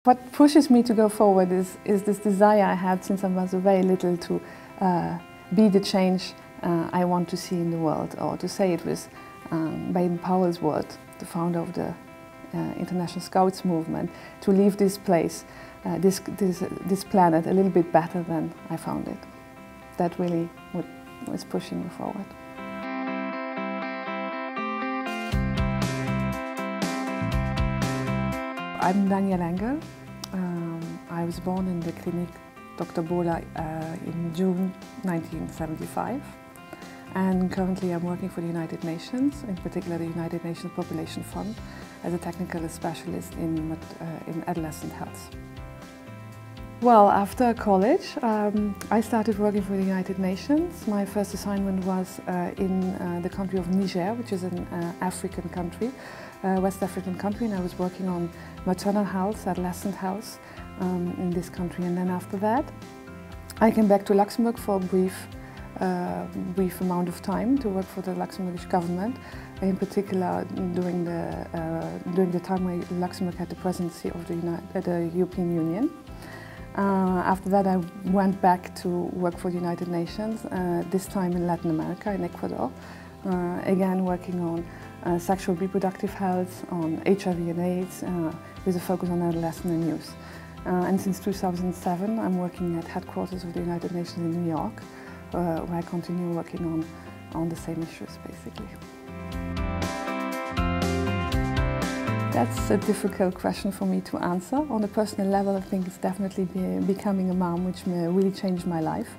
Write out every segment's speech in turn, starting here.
What pushes me to go forward is this desire I had since I was very little to be the change I want to see in the world, or to say it with Baden-Powell's word, the founder of the International Scouts movement, to leave this place, this planet, a little bit better than I found it. That really was pushing me forward. I'm Danielle Engel. I was born in the Clinique Bohler in June 1975, and currently I'm working for the United Nations, in particular the United Nations Population Fund, as a technical specialist in adolescent health. Well, after college, I started working for the United Nations. My first assignment was in the country of Niger, which is an African country, West African country, and I was working on maternal health, adolescent health in this country. And then after that, I came back to Luxembourg for a brief amount of time to work for the Luxembourgish government, in particular during the time when Luxembourg had the presidency of the European Union. After that, I went back to work for the United Nations, this time in Latin America, in Ecuador, again working on sexual reproductive health, on HIV and AIDS, with a focus on adolescent and youth. And since 2007, I'm working at headquarters of the United Nations in New York, where I continue working on the same issues, basically. That's a difficult question for me to answer. On a personal level, I think it's definitely becoming a mom, which really changed my life.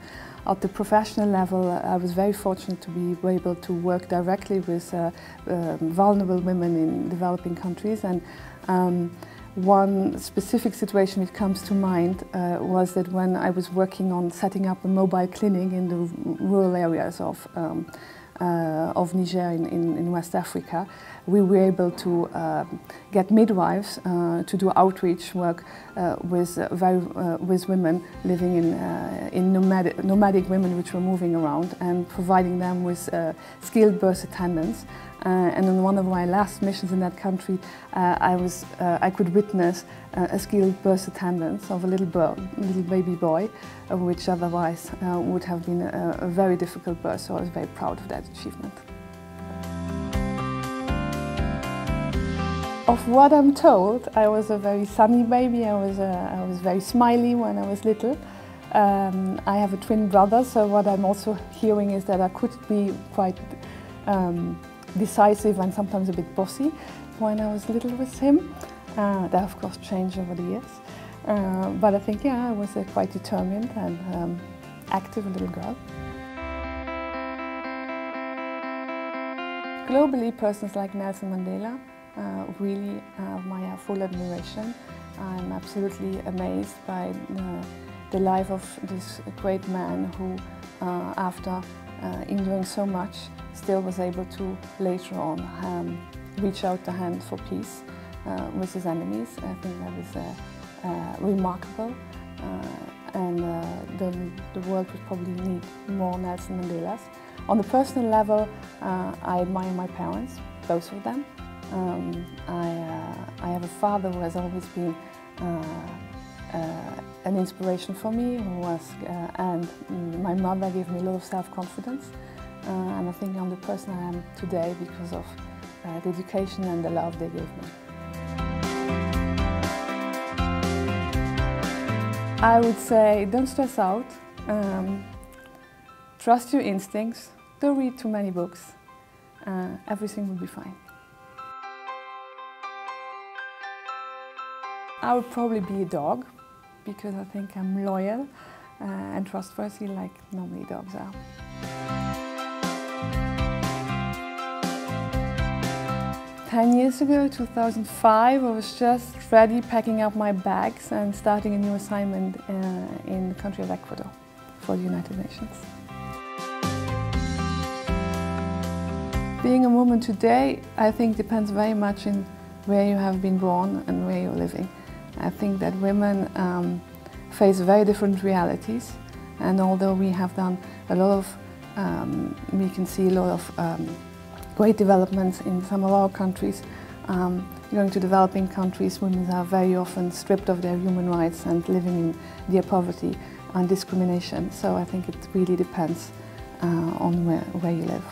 At the professional level, I was very fortunate to be able to work directly with vulnerable women in developing countries. And one specific situation which comes to mind was that when I was working on setting up a mobile clinic in the rural areas of Niger in West Africa, we were able to get midwives to do outreach work with women living in nomadic women which were moving around, and providing them with skilled birth attendants. And on one of my last missions in that country, I could witness a skilled birth attendance of a little baby boy, which otherwise would have been a very difficult birth, so I was very proud of that achievement. Of what I'm told, I was a very sunny baby. I was very smiley when I was little. I have a twin brother, so what I'm also hearing is that I could be quite decisive and sometimes a bit bossy when I was little with him. That of course changed over the years. But I think, yeah, I was a quite determined and active little girl. Globally, persons like Nelson Mandela really have my full admiration. I'm absolutely amazed by the life of this great man who, after enduring so much, still was able to later on reach out the hand for peace with his enemies. I think that is remarkable, and the world would probably need more Nelson Mandelas. On the personal level, I admire my parents, both of them. I have a father who has always been an inspiration for me, and my mother gave me a lot of self-confidence. And I think I'm the person I am today because of the education and the love they gave me. I would say, don't stress out, trust your instincts, don't read too many books, everything will be fine. I would probably be a dog, because I think I'm loyal and trustworthy like normally dogs are. Ten years ago, 2005, I was just ready packing up my bags and starting a new assignment in the country of Ecuador for the United Nations. Being a woman today, I think, depends very much on where you have been born and where you're living. I think that women face very different realities, and although we have done a lot of, we can see a lot of great developments in some of our countries, Going to developing countries, women are very often stripped of their human rights and living in near poverty and discrimination. So I think it really depends on where you live.